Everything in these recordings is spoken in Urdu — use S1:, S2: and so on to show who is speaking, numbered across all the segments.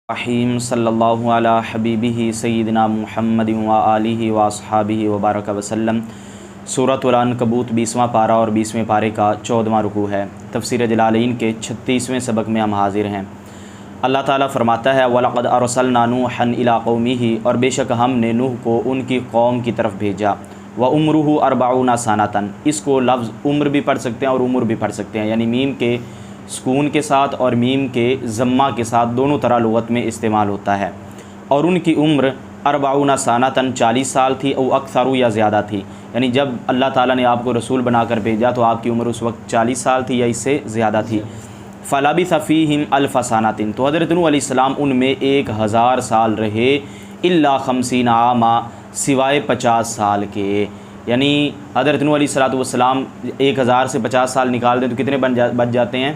S1: رحیم صلی اللہ علی حبیبہ سیدنا محمد و آلہ و اصحابہ وبارک وسلم۔ سورۃ العنکبوت 20واں پارہ اور 20ویں پارے کا 14واں رکوع ہے۔ تفسیر جلالین کے 36ویں سبق میں ہم حاضر ہیں۔ اللہ تعالیٰ فرماتا ہے وَلَقَدْ أَرْسَلْنَا نُوحًا إِلَىٰ قَوْمِهِ، اور بے شک ہم نے نوح کو ان کی قوم کی طرف بھیجا۔ وَعُمْرُهُ 40 سَنَةً، اس کو لفظ عمر بھی پڑھ سکتے ہیں اور عمر بھی پڑھ سکتے ہیں، یعنی میم کے سکون کے ساتھ اور میم کے ضمہ کے ساتھ دونوں طرح لغت میں استعمال ہوتا ہے۔ اور ان کی عمر 40 سَنَةً 40 سال تھی، او اکثر یا زیادہ تھی، یعنی جب اللہ تعالیٰ نے آپ کو رسول بنا کر بھیجا تو آپ کی عمر اس وقت 40 سال تھی یا اس سے زیادہ تھی۔ فَلَبِثَ فِيهِمْ أَلْفَ سَنَةٍ، تو حضرت نوح علیہ السلام ان میں 1000 سال رہے، إِلَّا 50 عَامًا، سوائے 50 سال کے، یعنی حضرت نوح علیہ السلام 1000 سے 50 سال نکال دیں تو کتنے بچ جاتے ہیں؟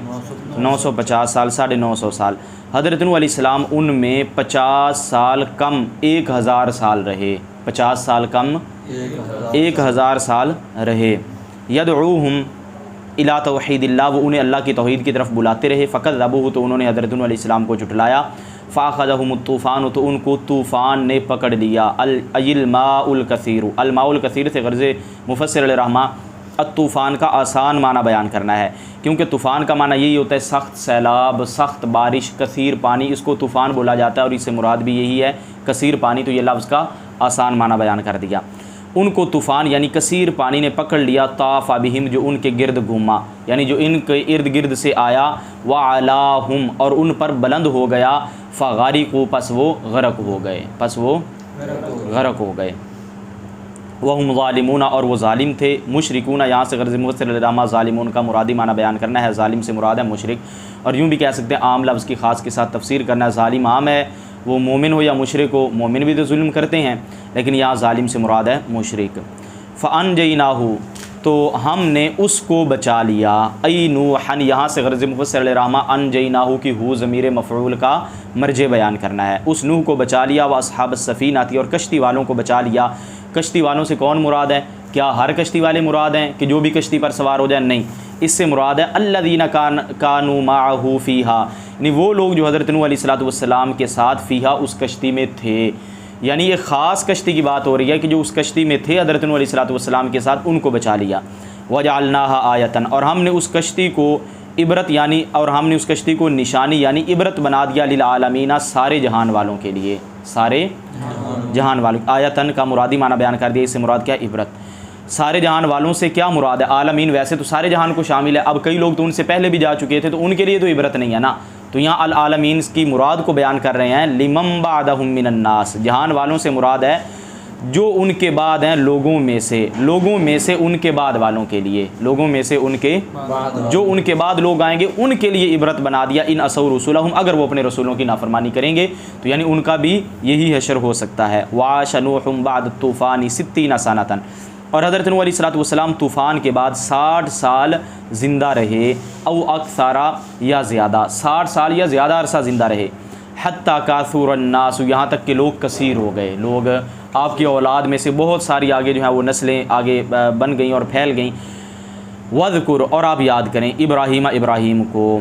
S1: 950 سال، 950 سال۔ حضرت نوح علیہ السلام ان میں 50 سال کم 1000 سال رہے، 50 سال کم 1000 سال رہے۔ یدعوہم الی توحید اللہ، وہ انہیں اللہ کی توحید کی طرف بلاتے رہے۔ فکذبوہ، تو انہوں نے حضرت نوح علیہ السلام کو جھٹلایا۔ فاخذہم الطوفان، تو ان کو طوفان نے پکڑ لیا۔ الماء الکثیر، الماء الکثیر سے غرض مفسر علیہ رحمہ الطوفان کا آسان معنی بیان کرنا ہے، کیونکہ طوفان کا معنی یہی ہوتا ہے سخت سیلاب، سخت بارش، کثیر پانی، اس کو طوفان بولا جاتا ہے اور اس سے مراد بھی یہی ہے کثیر پانی، تو یہ لفظ کا آسان معنی بیان کر دیا۔ ان کو طوفان یعنی کثیر پانی نے پکڑ لیا، طاف بہم، جو ان کے گرد گھوما، یعنی جو ان کے ارد گرد سے آیا، وعلاہم، اور ان پر بلند ہو گیا، فغرقوا، پس وہ غرق ہو گئے، پس وہ غرق ہو گئے۔ وہم ظالمون، اور وہ ظالم تھے۔ مشرکون، یہاں سے غرض مفسر علیہ رحمہ ظالمون کا مرادی معنی بیان کرنا ہے، ظالم سے مراد ہے مشرک، اور یوں بھی کہہ سکتے ہیں عام لفظ کی خاص کے ساتھ تفسیر کرنا ہے۔ ظالم عام ہے، وہ مومن ہو یا مشرک ہو، مومن بھی تو ظلم کرتے ہیں، لیکن یہاں ظالم سے مراد ہے مشرک۔ فَأَنْجَيْنَاهُ، تو ہم نے اس کو بچا لیا۔ ای نوحًا، یہاں سے غرض مفسر علیہ رحمہ انجیناہو کی ہو ضمیر مفعول کا مرجع بیان کرنا ہے۔ اس نوح کو بچا لیا، واصحاب السفینہ تھی، اور کشتی والوں کو بچا لیا۔ کشتی والوں سے کون مراد ہے؟ کیا ہر کشتی والے مراد ہیں کہ جو بھی کشتی پر سوار ہو جائیں؟ نہیں، اس سے مراد ہے الذین کانوا معہ فیہا، یعنی وہ لوگ جو حضرت نوح علیہ السلام کے ساتھ فیہا، اس کشتی میں تھے، یعنی یہ خاص کشتی کی بات ہو رہی ہے کہ جو اس کشتی میں تھے حضرت نوح علیہ السلام کے ساتھ، ان کو بچا لیا۔ وجعلناها آیۃ، اور ہم نے اس کشتی کو عبرت یعنی اور ہم نے اس کشتی کو نشانی یعنی عبرت بنا دیا، للعالمین، سارے جہان والوں کے لیے، سارے جہان والوں۔ آیتن کا مرادی معنی بیان کر دیا، اس سے مراد کیا؟ عبرت۔ سارے جہان والوں سے کیا مراد ہے؟ عالمین ویسے تو سارے جہان کو شامل ہے، اب کئی لوگ تو ان سے پہلے بھی جا چکے تھے تو ان کے لیے تو عبرت نہیں ہے نا، تو یہاں العالمین کی مراد کو بیان کر رہے ہیں۔ لمن بعدہم من الناس، جہان والوں سے مراد ہے جو ان کے بعد ہیں لوگوں میں سے، لوگوں میں سے ان کے بعد والوں کے لیے، لوگوں میں سے ان کے جو ان کے بعد لوگ آئیں گے ان کے لیے عبرت بنا دیا۔ ان عصوا رسلہم، اگر وہ اپنے رسولوں کی نافرمانی کریں گے تو یعنی ان کا بھی یہی حشر ہو سکتا ہے۔ وعاش نوح بعد الطوفان 60 سنة، اور حضرت نوح علیہ السلام طوفان کے بعد 60 سال زندہ رہے، او اکثر، یا زیادہ، 60 سال یا زیادہ عرصہ زندہ رہے۔ حتی کاثر الناس، یہاں تک کہ لوگ کثیر ہو گئے، لوگ آپ کی اولاد میں سے بہت ساری آگے جو ہیں وہ نسلیں آگے بن گئیں اور پھیل گئیں۔ وذکر، اور آپ یاد کریں، ابراہیم، ابراہیم کو،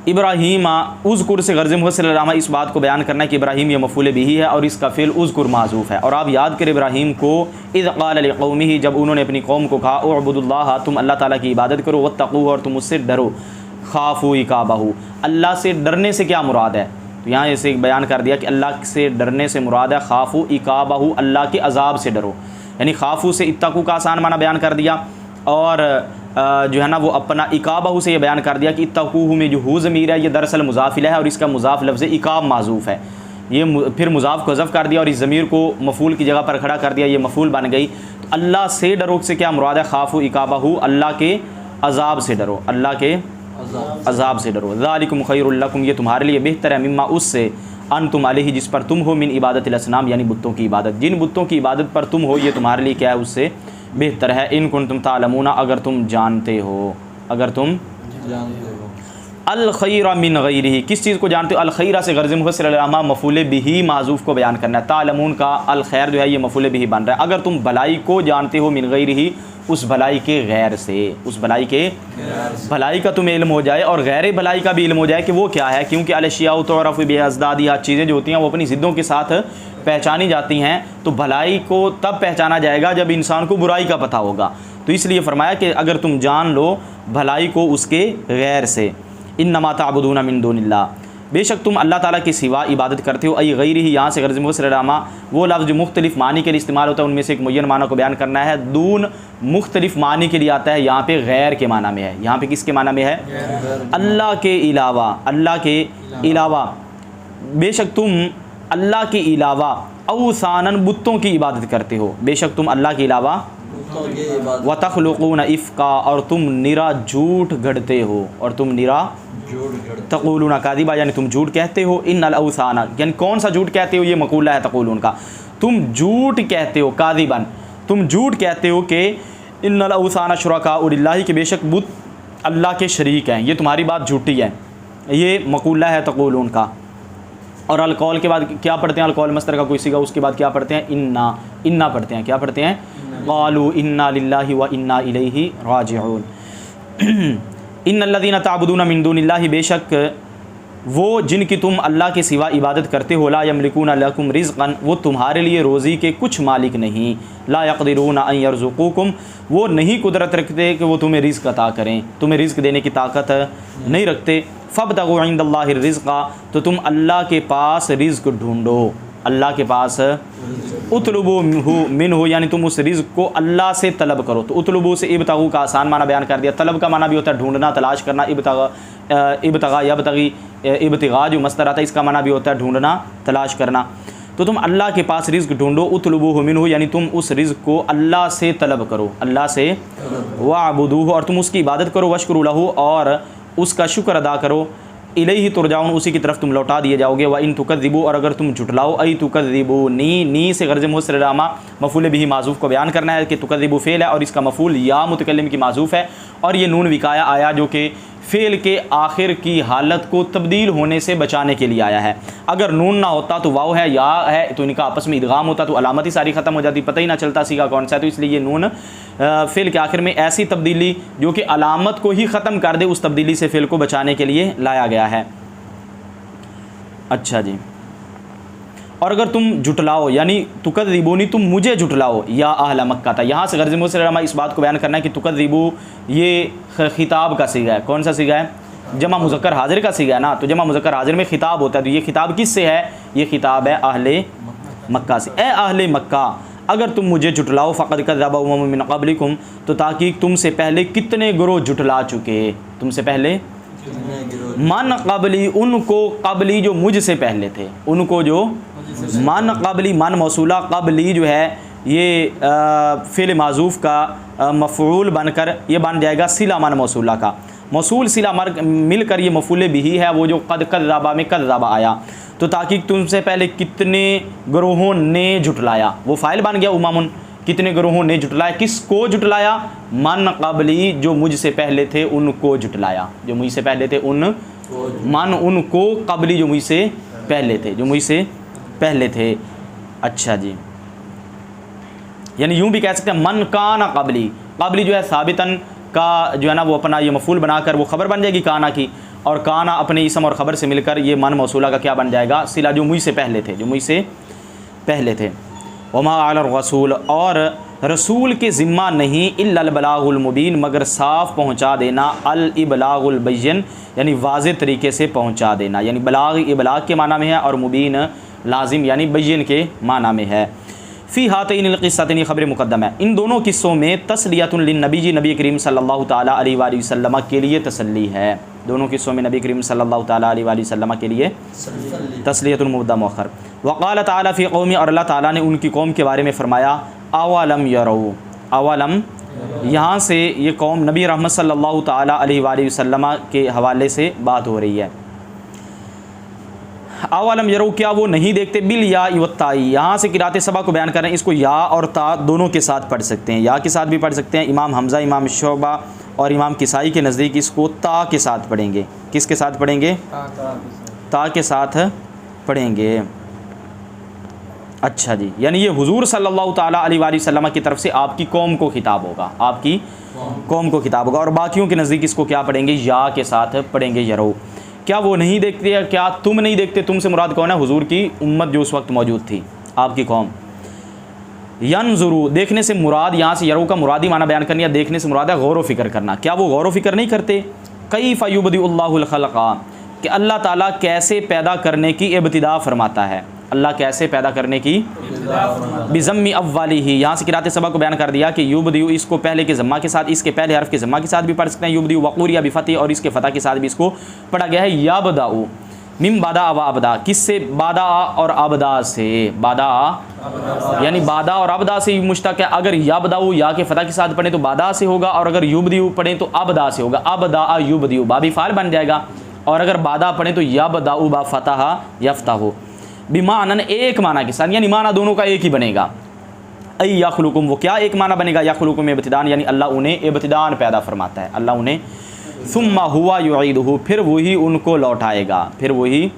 S1: ابراہیم اذکر سے غرض مفسر علیہ رحمہ اس بات کو بیان کرنا ہے کہ ابراہیم یہ مفعول بہ ہے اور اس کا فعل اذکر معذوف ہے، اور آپ یاد کریں ابراہیم کو، اذ قال لقومہ، جب انہوں نے اپنی قوم کو کہا، اعبدوا اللہ، تم اللہ تعالیٰ کی عبادت کرو، واتقوہ، اور تم اس سے ڈرو، خافوا عقابہ، اللہ سے ڈرنے سے کیا مراد ہے؟ تو یہاں اسے بیان کر دیا کہ اللہ سے ڈرنے سے مراد ہے خافوا عقابہ، اللہ کے عذاب سے ڈرو، یعنی خافوا سے اتقوا کا آسان معنی بیان کر دیا، اور جو ہے نا وہ اپنا عقابہ سے یہ بیان کر دیا کہ اتقوہ میں جو ہو ضمیر ہے یہ دراصل مضاف الیہ ہے، اور اس کا مضاف لفظ عقاب معذوف ہے، یہ پھر مضاف کو حذف کر دیا اور اس ضمیر کو مفعول کی جگہ پر کھڑا کر دیا، یہ مفعول بن گئی۔ تو اللہ سے ڈرو سے کیا مراد ہے؟ خافوا عقابہ، اللہ کے عذاب سے ڈرو، اللہ کے عذاب سے ڈرو۔ ذالکم خیر لکم، یہ تمہارے لیے بہتر ہے، مما، اس سے، انتم علیہ، جس پر تم ہو، من عبادت الاصنام، یعنی بتوں کی عبادت، جن بتوں کی عبادت پر تم ہو یہ تمہارے لیے کیا ہے؟ اس سے بہتر ہے۔ ان کنتم تعلمون، اگر تم جانتے ہو، اگر تم الخیر من غیرہ، کس چیز کو جانتے ہو؟ الخیر سے غرض مفسر علیہ رحمہ مفعول بہ معذوف کو بیان کرنا ہے، تعلمون کا الخیر جو ہے یہ مفعول بہ بن رہا ہے، اگر تم بھلائی کو جانتے ہو، من غیرہ، اس بھلائی کے غیر سے، اس بھلائی کے بھلائی کا تمہیں علم ہو جائے اور غیر بھلائی کا بھی علم ہو جائے کہ وہ کیا ہے، کیونکہ الاشیاء تعرف بازدادها، چیزیں جو ہوتی ہیں وہ اپنی ضدوں کے ساتھ پہچانی جاتی ہیں، تو بھلائی کو تب پہچانا جائے گا جب انسان کو برائی کا پتہ ہوگا، تو اس لیے فرمایا کہ اگر تم جان لو بھلائی کو اس کے غیر سے، انما تعبدون من دون اللہ، بے شک تم اللہ تعالیٰ کے سوا عبادت کرتے ہو، ای غیر ہی، یہاں سے غرض مغسرامہ وہ لفظ جو مختلف معنی کے لیے استعمال ہوتا ہے ان میں سے ایک معین معنی کو بیان کرنا ہے، دون مختلف معنی کے لیے آتا ہے، یہاں پہ غیر کے معنی میں ہے، یہاں پہ کس کے معنی میں ہے؟ اللہ کے علاوہ، اللہ کے علاوہ، بے شک تم اللہ کے علاوہ اوثاناً بتوں کی عبادت کرتے ہو، بے شک تم اللہ کے علاوہ وَتَخْلُقُونَ إِفْكًا، اور تم نرا جھوٹ گھڑتے ہو، اور تم نرا تقولون کاذبا، یعنی تم جھوٹ کہتے ہو، ان الاوثان، یعنی کون سا جھوٹ کہتے ہو، یہ مقولہ ہے تقولون کا، تم جھوٹ کہتے ہو، کاذبا تم جھوٹ کہتے ہو کہ ان الاوثان شرکاء للہ، کہ بے شک بت اللہ کے شریک ہیں، یہ تمہاری بات جھوٹی ہے، یہ مقولہ ہے تقولون کا۔ اور القول کے بعد کیا پڑھتے ہیں؟ القول مصدر کا کوئی صیغہ، اس کے بعد کیا پڑھتے ہیں؟ انا پڑھتے ہیں، کیا پڑھتے ہیں؟ قالوا انا للہ و انا الیہ راجعون۔ ان الذین تعبدون من دون اللہ، بے شک وہ جن کی تم اللہ کے سوا عبادت کرتے ہو، لا یملکون لکم رزقا، وہ تمہارے لیے روزی کے کچھ مالک نہیں، لا یقدرون ان یرزقوکم، وہ نہیں قدرت رکھتے کہ وہ تمہیں رزق عطا کریں، تمہیں رزق دینے کی طاقت نہیں رکھتے، فابتغوا عند اللہ الرزق، تو تم اللہ کے پاس رزق ڈھونڈو، اللہ کے پاس، اطلبوا منہ، یعنی تم اس رزق کو اللہ سے طلب کرو، تو اطلبوا سے ابتغوا کا آسان معنی بیان کر دیا، طلب کا معنی بھی ہوتا ہے ڈھونڈنا، تلاش کرنا، ابتغا یبتغی، ابتغاء جو مصدر آتا ہے اس کا معنی بھی ہوتا ہے ڈھونڈنا، تلاش کرنا، تو تم اللہ کے پاس رزق ڈھونڈو، اطلبوہ منہ، یعنی تم اس رزق کو اللہ سے طلب کرو، اللہ سے، واعبدوہ، اور تم اس کی عبادت کرو، واشکروا لہ، اور اس کا شکر ادا کرو، الیہ ترجعون، اسی کی طرف تم لوٹا دیے جاؤ گے، وان تکذبوا، اور اگر تم جھٹلاؤ، ای تکذبونی، نی سے غرض مسترامہ مفعول بھی معذوف کو بیان کرنا ہے کہ تکذبوا فعل ہے اور اس کا مفعول یا متکلم کی معذوف ہے، اور یہ نون وقایا آیا جو کہ فعل کے آخر کی حالت کو تبدیل ہونے سے بچانے کے لیے آیا ہے، اگر نون نہ ہوتا تو واو ہے یا ہے تو ان کا آپس میں ادغام ہوتا تو علامت ہی ساری ختم ہو جاتی، پتہ ہی نہ چلتا سیگا کون سا ہے، تو اس لیے یہ نون فعل کے آخر میں ایسی تبدیلی جو کہ علامت کو ہی ختم کر دے، اس تبدیلی سے فعل کو بچانے کے لیے لایا گیا ہے۔ اچھا جی، اور اگر تم جھٹلاؤ، یعنی تکذبونی، تم مجھے جھٹلاؤ، یا اہل مکہ تھا، یہاں سے غرض مسلمہ اس بات کو بیان کرنا ہے کہ تکذبو یہ خطاب کا صیغہ ہے، کون سا صیغہ ہے؟ جمع مذکر حاضر کا صیغہ ہے نا، تو جمع مذکر حاضر میں خطاب ہوتا ہے، تو یہ خطاب کس سے ہے؟ یہ خطاب ہے اہل مکہ سے، اے اہل مکہ اگر تم مجھے جھٹلاؤ، فقد کذب امم من قبلکم، تو تحقیق تم سے پہلے کتنے گروہ جھٹلا چکے، تم سے پہلے من قبلی، ان کو قبلی جو مجھ سے پہلے تھے، ان کو جو من قبلی، من موصولہ، قبلی جو ہے یہ فعل معذوف کا مفعول بن کر یہ بن جائے گا صلہ من موصولہ کا، موصول صلہ مل کر یہ مفعول بھی ہے، وہ جو قد کذبہ میں کذبہ آیا، تو تحقیق تم سے پہلے کتنے گروہوں نے جھٹلایا، وہ فاعل بن گیا امامن، کتنے گروہوں نے جھٹلایا، کس کو جھٹلایا؟ من قبلی، جو مجھ سے پہلے تھے ان کو جھٹلایا، جو مجھ سے پہلے تھے من ان کو، قبلی جو مجھ سے پہلے تھے، جو مجھ سے پہلے تھے۔ اچھا جی، یعنی یوں بھی کہہ سکتے ہیں من کان قبلی، قبلی جو ہے ثابتاً کا جو ہے نا وہ اپنا یہ مفعول بنا کر وہ خبر بن جائے گی کانا کی، اور کانا اپنے اسم اور خبر سے مل کر یہ من موصولہ کا کیا بن جائے گا؟ صلہ، جو مجھ سے پہلے تھے، جو مجھ سے پہلے تھے۔ وما علی الرسول، اور رسول کے ذمہ نہیں، الا البلاغ المبین، مگر صاف پہنچا دینا، الابلاغ البین، یعنی واضح طریقے سے پہنچا دینا، یعنی بلاغ ابلاغ کے معنی میں ہے اور مبین لازم یعنی بین کے معنی میں ہے۔ فی ہاتین القصتین، خبر مقدم ہے، ان دونوں قصوں میں تسلیۃ للنبی، جی نبی کریم صلی اللہ تعالیٰ علیہ وآلہ وسلم کے لیے تسلی ہے، دونوں قصوں میں نبی کریم صلی اللہ تعالیٰ علیہ وآلہ وسلم کے لیے تسلیۃ مبتدا مؤخر۔ وقال تعالیٰ فی قومی، اور اللہ تعالیٰ نے ان کی قوم کے بارے میں فرمایا، اولم یروا، اولم یہاں سے یہ قوم نبی رحمت صلی اللہ تعالیٰ علیہ وآلہ وسلم کے حوالے سے بات ہو رہی ہے۔ اولم یرو، کیا وہ نہیں دیکھتے، بال یا والتائی، یہاں سے قرات سبا کو بیان کر رہے ہیں، اس کو یا اور تا دونوں کے ساتھ پڑھ سکتے ہیں، یا کے ساتھ بھی پڑھ سکتے ہیں، امام حمزہ، امام شعبہ اور امام کسائی کے نزدیک اس کو تا کے ساتھ پڑھیں گے، کس کے ساتھ پڑھیں گے؟ تا کے ساتھ پڑھیں گے۔ اچھا جی، یعنی یہ حضور صلی اللہ تعالیٰ علیہ وآلہ وسلم کی طرف سے آپ کی قوم کو خطاب ہوگا، آپ کی قوم کو خطاب ہوگا، اور باقیوں کے نزدیک اس کو کیا پڑھیں گے؟ یا کے ساتھ پڑھیں گے، یرو۔ کیا وہ نہیں دیکھتے؟ کیا تم نہیں دیکھتے؟ تم سے مراد کون ہے؟ حضور کی امت جو اس وقت موجود تھی، آپ کی قوم۔ ینظرو، دیکھنے سے مراد یہاں سے یرو کا مرادی معنی بیان کرنی ہے، دیکھنے سے مراد ہے غور و فکر کرنا۔ کیا وہ غور و فکر نہیں کرتے؟ کیف یبدئ اللہ الخلق، کہ اللہ تعالیٰ کیسے پیدا کرنے کی ابتدا فرماتا ہے، اللہ کیسے پیدا کرنے کی بضم اولی ہی، یہاں سے قرات سبا کو بیان کر دیا کہ یبدئ اس کو پہلے کے ضمہ کے ساتھ، اس کے پہلے حرف کے ضمہ کے ساتھ بھی پڑھ سکتے ہیں، یبدئ وقور یا بفتح، اور اس کے فتح کے ساتھ بھی اس کو پڑھا گیا ہے یبدأ من بادا و ابدا، کس سے؟ بادا اور ابدا سے، بادا یعنی بادا اور ابدا سے مشتق ہے۔ اگر یبدأ یا کے فتح کے ساتھ پڑھیں تو بادا سے ہوگا، اور اگر یبدئ پڑھیں تو ابدا سے ہوگا، ابدا یبدئ، بابی فعل بن جائے گا، اور اگر بادا پڑھیں تو یبدأ با فتح یفتح، بمعنی ایک معنی کے ساتھ، یعنی معنی دونوں کا ایک ہی بنے گا۔ ای یخلقکم، وہ کیا ایک معنی بنے گا؟ یخلقکم ابتداء، یعنی اللہ انہیں ابتداء پیدا فرماتا ہے، اللہ انہیں، ثم ہوا یعیدہ، پھر وہی ان کو لوٹائے گا، پھر وہی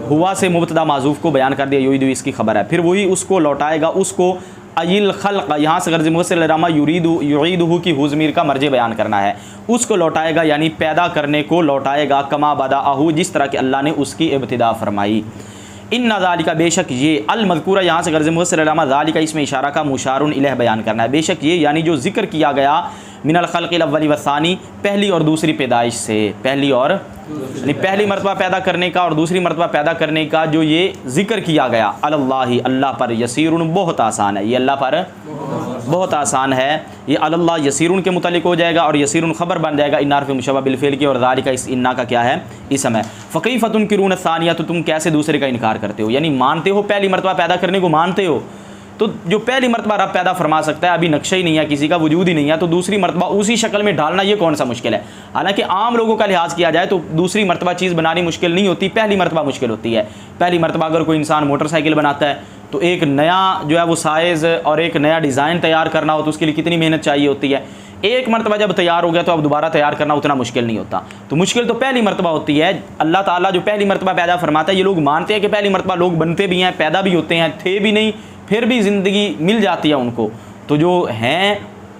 S1: ہوا سے مبتدا معذوف کو بیان کر دیا، یعیدہ اس کی خبر ہے، پھر وہی اس کو لوٹائے گا، اس کو ایل خلق، یہاں سے غرض مفسر علامہ یعیدہ کی ہو ضمیر کا مرجع بیان کرنا ہے، اس کو لوٹائے گا یعنی پیدا کرنے کو لوٹائے گا، کما بدأہ، جس طرح کہ اللہ نے اس کی ابتدا فرمائی۔ ان ذالک، بے شک یہ، المذکورہ یہاں سے غرض مفسر علامہ ذالک اس میں اشارہ کا مشار الیہ بیان کرنا ہے، بے شک یہ یعنی جو ذکر کیا گیا من الخلق الاول والثانی، پہلی اور دوسری پیدائش سے، پہلی اور یعنی پہلی مرتبہ پیدا کرنے کا اور دوسری مرتبہ پیدا کرنے کا جو یہ ذکر کیا گیا، اللہ اللہ پر، یسیر بہت آسان ہے، یہ اللہ پر بہت آسان ہے، یہ اللہ یسیر کے متعلق ہو جائے گا، اور یسیر خبر بن جائے گا ان حرف مشبہ بالفعل کی، اور ذالک اس انا کا کیا ہے؟ اسم ہے۔ فکیف تنکرون الثانیہ، تو تم کیسے دوسرے کا انکار کرتے ہو؟ یعنی مانتے ہو پہلی مرتبہ پیدا کرنے کو، مانتے ہو تو جو پہلی مرتبہ رب پیدا فرما سکتا ہے، ابھی نقشہ ہی نہیں ہے، کسی کا وجود ہی نہیں ہے، تو دوسری مرتبہ اسی شکل میں ڈالنا یہ کون سا مشکل ہے؟ حالانکہ عام لوگوں کا لحاظ کیا جائے تو دوسری مرتبہ چیز بنانی مشکل نہیں ہوتی، پہلی مرتبہ مشکل ہوتی ہے۔ پہلی مرتبہ اگر کوئی انسان موٹر سائیکل بناتا ہے تو ایک نیا جو ہے وہ سائز اور ایک نیا ڈیزائن تیار کرنا ہو تو اس کے لیے کتنی محنت چاہیے ہوتی ہے۔ ایک مرتبہ جب تیار ہو گیا تو اب دوبارہ تیار کرنا اتنا مشکل نہیں ہوتا، تو مشکل تو پہلی مرتبہ ہوتی ہے۔ اللہ تعالیٰ جو پہلی مرتبہ پیدا فرماتا ہے، یہ لوگ مانتے ہیں کہ پہلی مرتبہ لوگ بنتے بھی ہیں، پیدا بھی ہوتے ہیں، تھے بھی نہیں، پھر بھی زندگی مل جاتی ہے ان کو، تو جو ہیں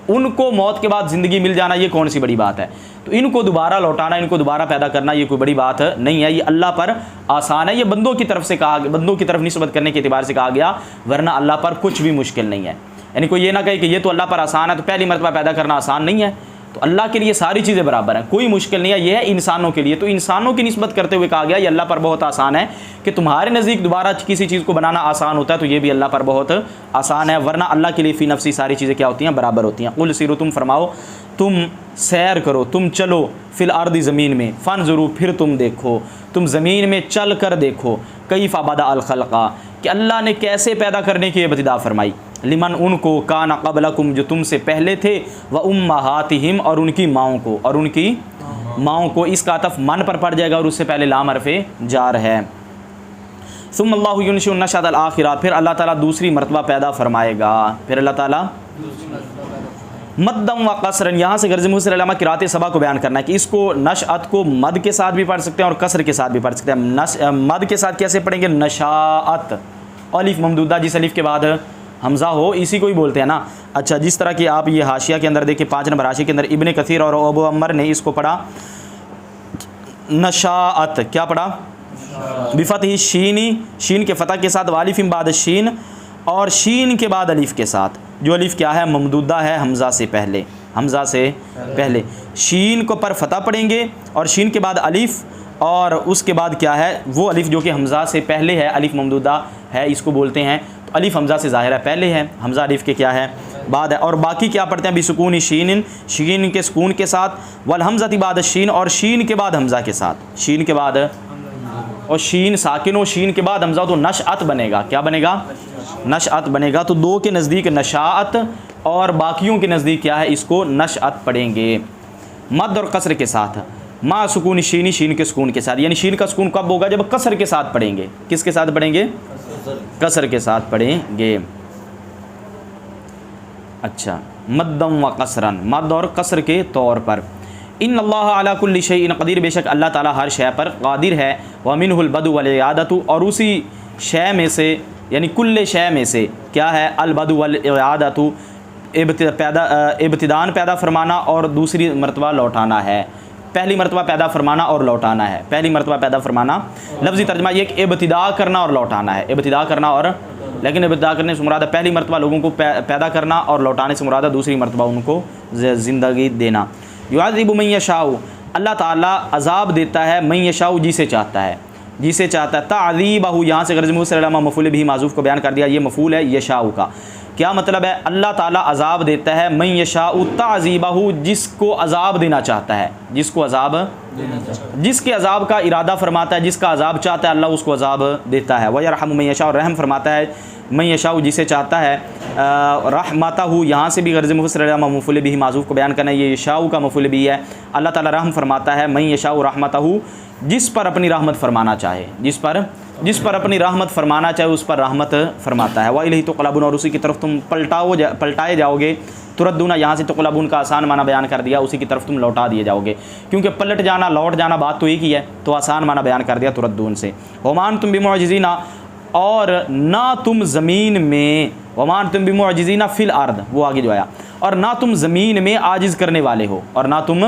S1: ان کو موت کے بعد زندگی مل جانا یہ کون سی بڑی بات ہے؟ تو ان کو دوبارہ لوٹانا، ان کو دوبارہ پیدا کرنا یہ کوئی بڑی بات نہیں ہے، یہ اللہ پر آسان ہے۔ یہ بندوں کی طرف سے کہا، بندوں کی طرف نسبت کرنے کے اعتبار سے کہا گیا، ورنہ اللہ پر کچھ بھی مشکل نہیں ہے۔ یعنی کوئی یہ نہ کہے کہ یہ تو اللہ پر آسان ہے تو پہلی مرتبہ پیدا کرنا آسان نہیں ہے، تو اللہ کے لیے ساری چیزیں برابر ہیں، کوئی مشکل نہیں ہے۔ یہ ہے انسانوں کے لیے، تو انسانوں کی نسبت کرتے ہوئے کہا گیا یہ اللہ پر بہت آسان ہے، کہ تمہارے نزدیک دوبارہ کسی چیز کو بنانا آسان ہوتا ہے تو یہ بھی اللہ پر بہت آسان ہے، ورنہ اللہ کے لیے فی نفسی ساری چیزیں کیا ہوتی ہیں؟ برابر ہوتی ہیں۔ قل سیرو، تم فرماؤ، تم سیر کرو، تم چلو، فی الارض، زمین میں، فانظروا، پھر تم دیکھو، تم زمین میں چل کر دیکھو، کیف بدأ الخلق، کہ اللہ نے کیسے پیدا کرنے کی ابتدا فرمائی، لمن، ان کو، کان قبلکم، جو تم سے پہلے تھے، و امہاتہم، اور ان کی ماؤں کو، اور ان کی ماؤں کو، اس کا عطف من پر پڑ جائے گا اور اس سے پہلے لام حرف جار ہے۔ ثم اللہ ینشئ النشأۃ الآخرہ، پھر اللہ تعالیٰ دوسری مرتبہ پیدا فرمائے گا، پھر اللہ تعالیٰ مدم و قصرن، یہاں سے غرض مفسر علامہ قرات سبا کو بیان کرنا ہے کہ اس کو نشأت کو مد کے ساتھ بھی پڑھ سکتے ہیں اور قصر کے ساتھ بھی پڑھ سکتے ہیں۔ مد کے ساتھ کیسے پڑھیں گے؟ نشاءت، الف ممدودہ، جس الف کے بعد حمزہ ہو اسی کو ہی بولتے ہیں نا۔ اچھا، جس طرح کہ آپ یہ حاشیہ کے اندر دیکھیں، 5 نمبر حاشیے کے اندر ابن کثیر اور ابو عمر نے اس کو پڑھا نشاءت، کیا پڑھا؟ بفتح شینی، شین کے فتح کے ساتھ، والف بعد شین، اور شین کے بعد الف کے ساتھ، جو الف کیا ہے؟ ممدودہ ہے، حمزہ سے پہلے، حمزہ سے پہلے شین کو پر فتح پڑھیں گے، اور شین کے بعد الف، اور اس کے بعد کیا ہے؟ وہ الف جو کہ حمزہ سے پہلے ہے، الف ممدودہ ہے، اس کو بولتے ہیں، تو الف حمزہ سے ظاہر ہے پہلے ہے، حمزہ الف کے کیا ہے؟ بعد ہے، اور باقی کیا پڑھتے ہیں؟ بسکون شین، شین کے سکون کے ساتھ، والحمزہ بعد شین، اور شین کے بعد حمزہ کے ساتھ، شین کے بعد، اور شین ساکن ہو، شین کے بعد حمزہ تو نشأت بنے گا، کیا بنے گا؟ نشأت بنے گا۔ تو دو کے نزدیک نشاءت اور باقیوں کے نزدیک کیا ہے؟ اس کو نشأت پڑھیں گے، مد اور قصر کے ساتھ، ما سکون شینی، شین کے سکون کے ساتھ، یعنی شین کا سکون کب ہوگا؟ جب قصر کے ساتھ پڑھیں گے۔ کس کے ساتھ پڑھیں گے؟ قصر کے ساتھ پڑھیں گے۔ اچھا، مدم و قصرن، مد اور قصر کے طور پر۔ ان اللہ علی کل شیء قدیر، بے شک اللہ تعالیٰ ہر شے پر قادر ہے، ومنہ البدء والاعادۃ، اور اسی شے میں سے یعنی کل شے میں سے کیا ہے البدء والاعادۃ ابتدان پیدا فرمانا اور دوسری مرتبہ لوٹانا ہے. پہلی مرتبہ پیدا فرمانا اور لوٹانا ہے. پہلی مرتبہ پیدا فرمانا لفظی ترجمہ یہ کہ ابتدا کرنا اور لوٹانا ہے. ابتدا کرنا اور لیکن ابتدا کرنے سے مراد ہے پہلی مرتبہ لوگوں کو پیدا کرنا اور لوٹانے سے مراد ہے دوسری مرتبہ ان کو زندگی دینا. یعذب من یشاء اللہ تعالیٰ عذاب دیتا ہے من یشاء جسے چاہتا ہے. جسے چاہتا ہے تعذیبہ یہاں سے غرض صلی اللہ مفعول بھی معذوف کو بیان کر دیا. یہ مفعول ہے یشاء کا. کیا مطلب ہے؟ اللہ تعالیٰ عذاب دیتا ہے من یشاء تعذیبہ جس کو عذاب دینا چاہتا ہے. جس کو عذاب جس کے عذاب کا ارادہ فرماتا ہے جس کا عذاب چاہتا ہے اللہ اس کو عذاب دیتا ہے. ویرحم من یشاء رحم فرماتا ہے من یشاء جسے چاہتا ہے. رحمتہ یہاں سے بھی غرض صلی اللہ مفعول بھی معذوف کو بیان کرنا ہے. یہ یشاء کا مفعول بھی ہے. اللہ تعالیٰ رحم فرماتا ہے من یشاء رحمتہ جس پر اپنی رحمت فرمانا چاہے. جس پر اپنی رحمت فرمانا چاہے اس پر رحمت فرماتا ہے. وَإِلَيْهِ تُقْلَبُونَ اور اسی کی طرف تم پلٹائے جاؤ گے. تردون یہاں سے تقلبون کا آسان معنی بیان کر دیا اسی کی طرف تم لوٹا دیے جاؤ گے کیونکہ پلٹ جانا لوٹ جانا بات تو ایک ہی ہے تو آسان معنی بیان کر دیا تردون سے. ومان تم بمعجزین اور نہ تم زمین میں ومان تم بمعجزین فی الارض وہ آگے جو آیا اور نہ تم زمین میں عاجز کرنے والے ہو اور نہ تم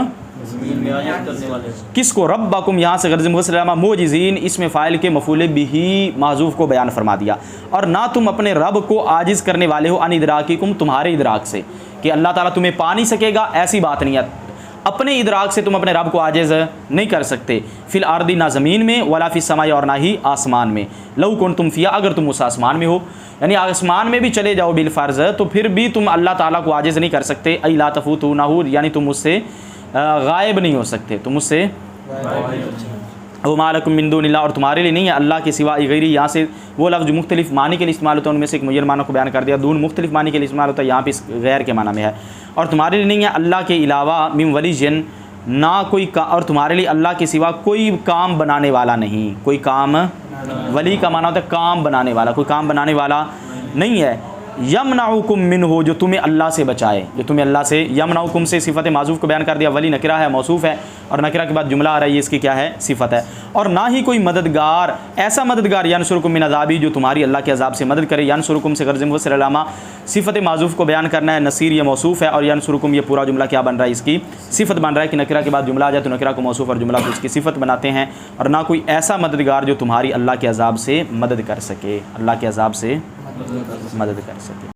S1: کس کو ربکم یہاں سے غرض مسلمہ معجزین اس میں فاعل کے مفعول بھی معذوف کو بیان فرما دیا. اور نہ تم اپنے رب کو عاجز کرنے والے ہو ان ادراککم تمہارے ادراک سے کہ اللہ تعالیٰ تمہیں پا نہیں سکے گا ایسی بات نہیں ہے. اپنے ادراک سے تم اپنے رب کو عاجز نہیں کر سکتے. فی الارض نہ زمین میں ولا فی السماء اور نہ ہی آسمان میں. لو کنتم فیہا اگر تم اس آسمان میں ہو یعنی آسمان میں بھی چلے جاؤ بالفرض تو پھر بھی تم اللہ تعالیٰ کو عاجز نہیں کر سکتے. ای لا تفوتونہ یعنی تم اس سے غائب نہیں ہو سکتے تم اس سے. وما لکم من دون اللہ اور تمہارے لیے نہیں ہے اللہ کے سوا غیری یہاں سے وہ لفظ جو مختلف معنی کے لیے استعمال ہوتا ہے ان میں سے ایک معین معنی کو بیان کر دیا. دون مختلف معنی کے لیے استعمال ہوتا ہے یہاں پہ غیر کے معنی میں ہے. اور تمہارے لیے نہیں ہے اللہ کے علاوہ من ولی جن نہ کوئی اور تمہارے لیے اللہ کے سوا کوئی کام بنانے والا نہیں. کوئی کام ولی کا معنی ہوتا ہے کام بنانے والا. کوئی کام بنانے والا نہیں ہے. یمنعکم منہ جو تمہیں اللہ سے بچائے جو تمہیں اللہ سے. یمنعکم سے صفت معذوف کو بیان کر دیا. ولی نکرہ ہے موصوف ہے اور نکرہ کے بعد جملہ آ رہا ہے یہ اس کی کیا ہے صفت ہے. اور نہ ہی کوئی مددگار ایسا مددگار ینصرکم من عذابی جو تمہاری اللہ کے عذاب سے مدد کرے. ینصرکم سے غرض صلی اللہ صفت معذوف کو بیان کرنا ہے. نصیر یہ موصوف ہے اور ینصرکم یہ پورا جملہ کیا بن رہا ہے اس کی صفت بن رہا ہے کہ نکرہ کے بعد جملہ آ جائے تو نکرہ کو موصوف اور جملہ کو اس کی صفت بناتے ہیں. اور نہ کوئی ایسا مددگار جو تمہاری اللہ کے عذاب سے مدد کر سکے اللہ کے عذاب سے مدد کر سکے.